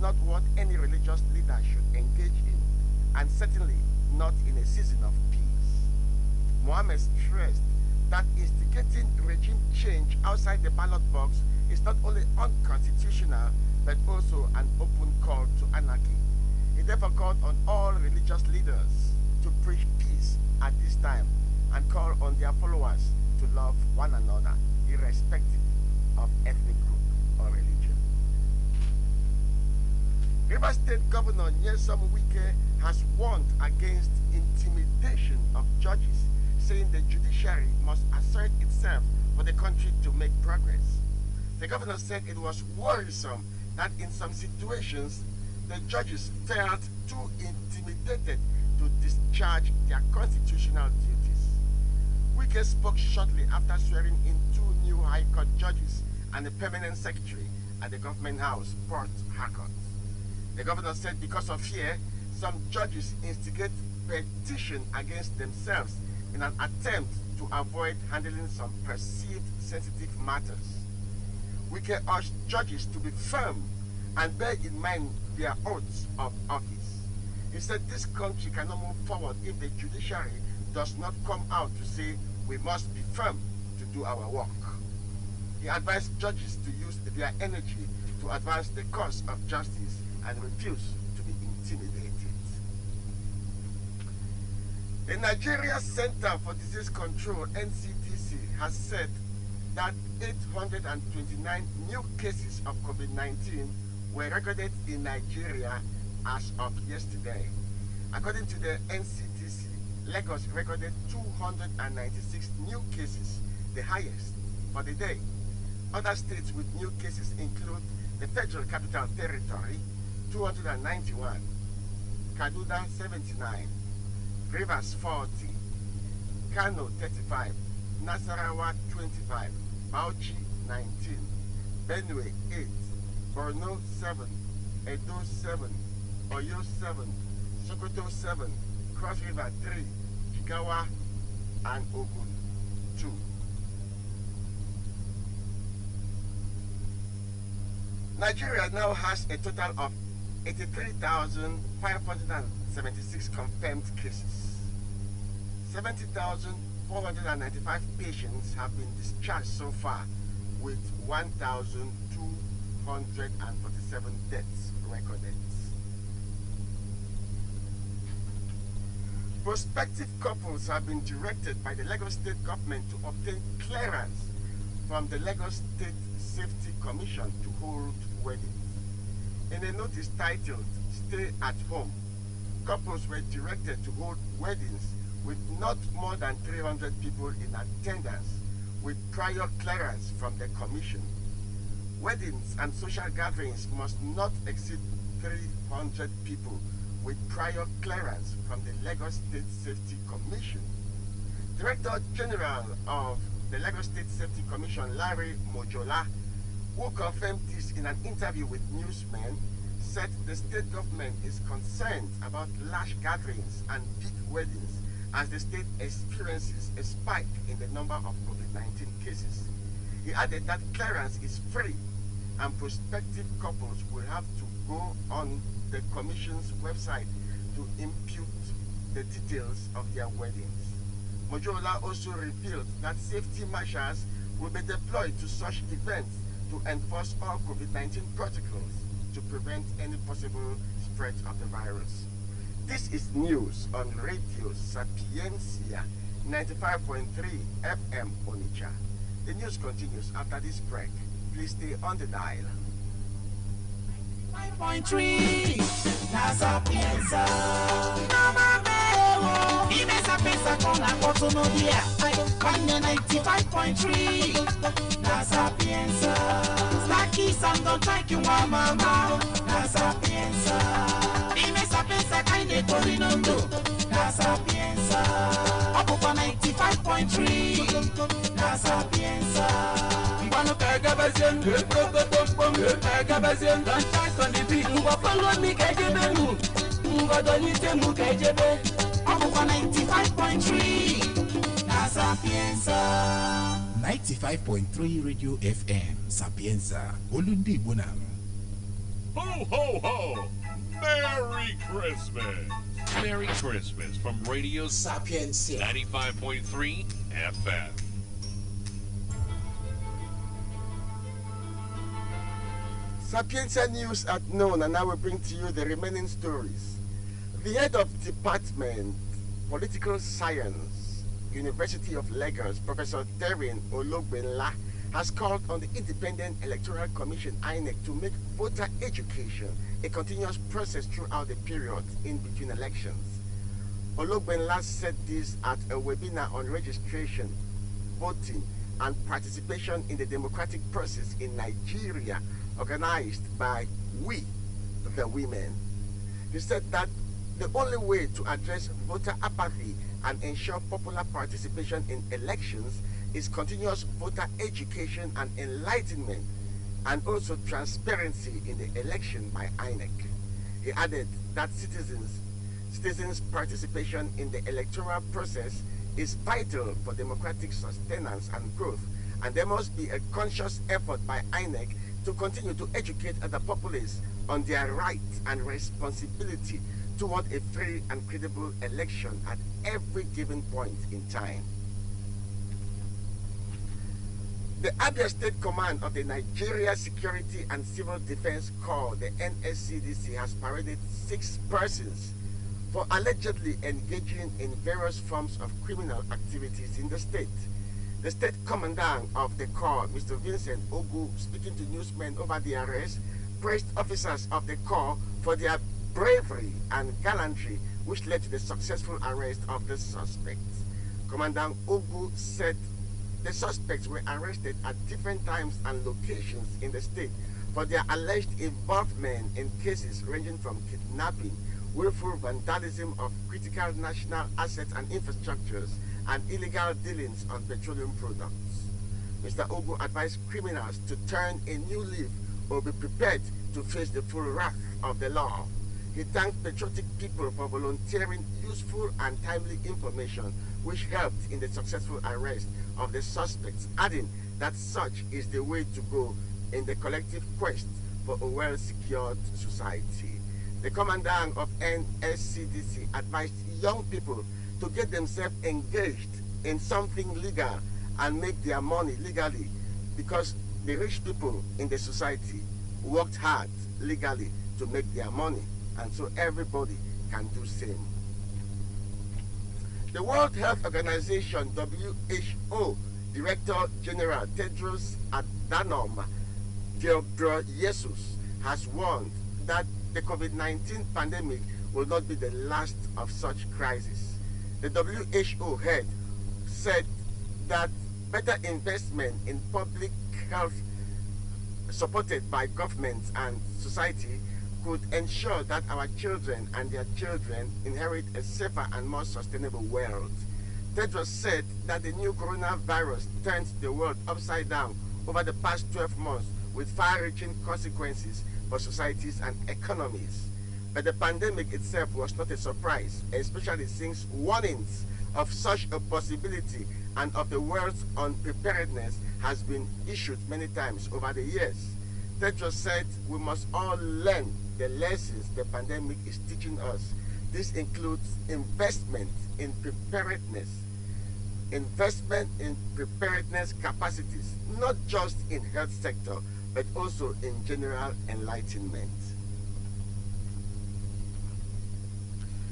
not what any religious leader should engage in, and certainly not in a season of peace. Mohammed stressed that instigating regime change outside the ballot box is not only unconstitutional, but also an open call to anarchy. He therefore called on all religious leaders to preach peace at this time and call on their followers to love one another, irrespective of ethnic group or religion. Rivers State Governor Nyesom Wike has warned against intimidation of judges, saying the judiciary must assert itself for the country to make progress. The governor said it was worrisome that in some situations the judges felt too intimidated to discharge their constitutional duties. Wike spoke shortly after swearing in 2 new High Court judges and a permanent secretary at the government house, Port Harcourt. The governor said because of fear, some judges instigate petition against themselves in an attempt to avoid handling some perceived sensitive matters. Wike urged judges to be firm and bear in mind their oaths of office. He said this country cannot move forward if the judiciary does not come out to say we must be firm to do our work. He advised judges to use their energy to advance the cause of justice and refuse to be intimidated. The Nigeria Center for Disease Control, NCDC, has said that 829 new cases of COVID-19 were recorded in Nigeria as of yesterday. According to the NCDC, Lagos recorded 296 new cases, the highest for the day. Other states with new cases include the Federal Capital Territory, 291, Kaduna 79, Rivers 40, Kano 35, Nasarawa 25, Bauchi 19, Benue 8, Borno 7, Edo 7, Oyo 7, Sokoto 7, Cross River 3, Jigawa and Ogun 2. Nigeria now has a total of 83,576 confirmed cases. 70,495 patients have been discharged so far, with 1,247 deaths recorded. Prospective couples have been directed by the Lagos State government to obtain clearance from the Lagos State Safety Commission to hold weddings. In a notice titled "Stay at Home," couples were directed to hold weddings with not more than 300 people in attendance, with prior clearance from the Commission. Weddings and social gatherings must not exceed 300 people, with prior clearance from the Lagos State Safety Commission. Director General of the Lagos State Safety Commission, Larry Mojola, who confirmed this in an interview with newsmen, said the state government is concerned about large gatherings and big weddings as the state experiences a spike in the number of COVID-19 cases. He added that clearance is free and prospective couples will have to go on the Commission's website to input the details of their weddings. Mojola also revealed that safety measures will be deployed to such events to enforce all COVID-19 protocols to prevent any possible spread of the virus. This is news on Radio Sapientia 95.3 FM Onitsha. The news continues after this break. Please stay on the dial. 5.3 na Sapienza. Imesa pesa con la foto dia. 95.3 na Sapienza. Staki sando like you mama na Sapienza. Imesa pesa kaine torinondo na Sapienza. Up for 95.3 na Sapienza. Mbano kagabazien, prokotom, kagabazien, don't try to the beat. Mwa follow me kajebenu, mwa donite mu kajebe. Up for 95.3 na Sapienza. 95.3 Radio FM Sapienza Olundi Bonam. Ho, ho, ho! Merry Christmas! Merry Christmas from Radio Sapientia 95.3 FM. Sapientia News at noon, and now we bring to you the remaining stories. The head of Department Political Science, University of Lagos, Professor Terin Ologbenla, has called on the Independent Electoral Commission (INEC) to make voter education a continuous process throughout the period in between elections. Ologbenla said this at a webinar on registration, voting, and participation in the democratic process in Nigeria, organized by We, the Women. He said that the only way to address voter apathy and ensure popular participation in elections is continuous voter education and enlightenment, and also transparency in the election by INEC. He added that citizens' participation in the electoral process is vital for democratic sustenance and growth, and there must be a conscious effort by INEC to continue to educate the populace on their rights and responsibility toward a free and credible election at every given point in time. The Abia State Command of the Nigeria Security and Civil Defense Corps, the NSCDC, has paraded 6 persons for allegedly engaging in various forms of criminal activities in the state. The state commandant of the Corps, Mr. Vincent Ogu, speaking to newsmen over the arrest, praised officers of the Corps for their bravery and gallantry, which led to the successful arrest of the suspects. Commandant Ogu said the suspects were arrested at different times and locations in the state for their alleged involvement in cases ranging from kidnapping, willful vandalism of critical national assets and infrastructures, and illegal dealings on petroleum products. Mr. Ogu advised criminals to turn a new leaf or be prepared to face the full wrath of the law. He thanked patriotic people for volunteering useful and timely information, which helped in the successful arrest of the suspects, adding that such is the way to go in the collective quest for a well-secured society. The commandant of NSCDC advised young people to get themselves engaged in something legal and make their money legally, because the rich people in the society worked hard legally to make their money, and so everybody can do same. The World Health Organization (WHO) Director General Tedros Adhanom Ghebreyesus has warned that the COVID-19 pandemic will not be the last of such crises. The WHO head said that better investment in public health supported by governments and society could ensure that our children and their children inherit a safer and more sustainable world. Tedros said that the new coronavirus turned the world upside down over the past 12 months with far-reaching consequences for societies and economies. But the pandemic itself was not a surprise, especially since warnings of such a possibility and of the world's unpreparedness has been issued many times over the years. Tedros said we must all learn the lessons the pandemic is teaching us. This includes investment in preparedness capacities, not just in health sector, but also in general enlightenment.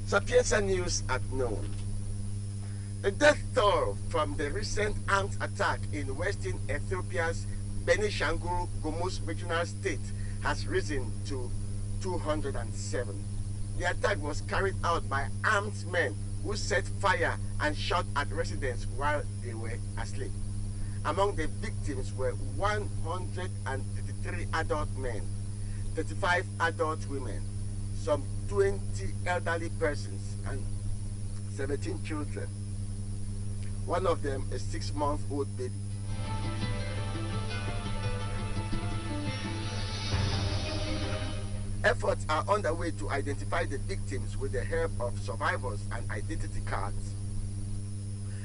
Sapientia News at noon. The death toll from the recent armed attack in western Ethiopia's Benishangul Gumuz regional state has risen to 207. The attack was carried out by armed men who set fire and shot at residents while they were asleep. Among the victims were 133 adult men, 35 adult women, some 20 elderly persons, and 17 children. One of them a 6-month-old baby. Efforts are underway to identify the victims with the help of survivors and identity cards.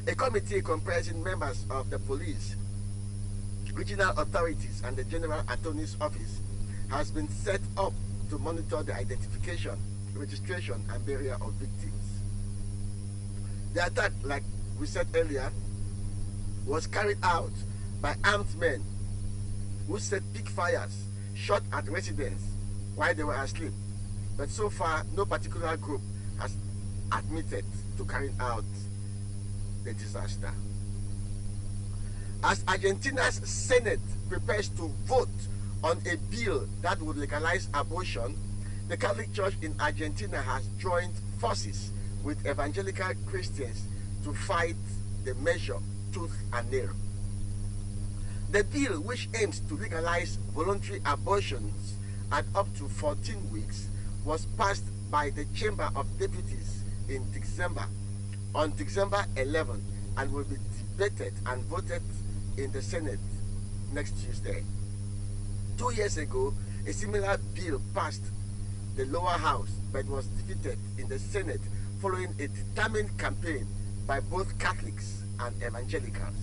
A committee comprising members of the police, regional authorities, and the General Attorney's Office has been set up to monitor the identification, registration, and burial of victims. The attack, like we said earlier, was carried out by armed men who set big fires, shot at residents while they were asleep. But so far, no particular group has admitted to carrying out the disaster. As Argentina's Senate prepares to vote on a bill that would legalize abortion, the Catholic Church in Argentina has joined forces with evangelical Christians to fight the measure tooth and nail. The bill, which aims to legalize voluntary abortions at up to 14 weeks, was passed by the Chamber of Deputies on December 11 and will be debated and voted in the Senate next Tuesday. 2 years ago, a similar bill passed the lower house but was defeated in the Senate following a determined campaign by both Catholics and evangelicals.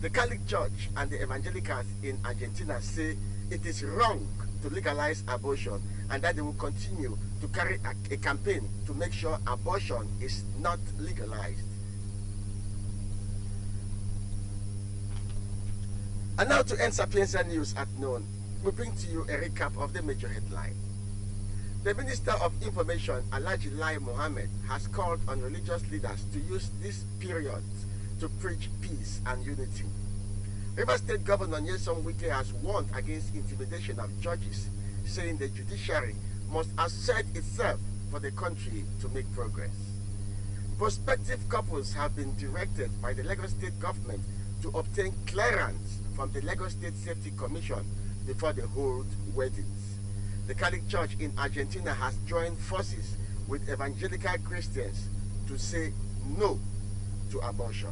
The Catholic Church and the evangelicals in Argentina say it is wrong to legalize abortion and that they will continue to carry a campaign to make sure abortion is not legalized. And now to end Sapientia News at noon, we bring to you a recap of the major headline. The Minister of Information, Alhaji Lai Mohammed, has called on religious leaders to use this period to preach peace and unity. Rivers State Governor Nyesom Wike has warned against intimidation of judges, saying the judiciary must assert itself for the country to make progress. Prospective couples have been directed by the Lagos State government to obtain clearance from the Lagos State Safety Commission before they hold weddings. The Catholic Church in Argentina has joined forces with evangelical Christians to say no to abortion.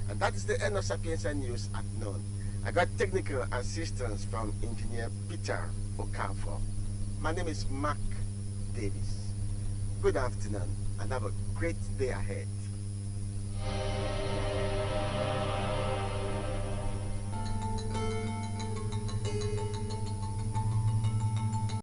And that is the end of Sapientia News at noon. I got technical assistance from Engineer Peter Okafor. My name is Mark Davis. Good afternoon and have a great day ahead.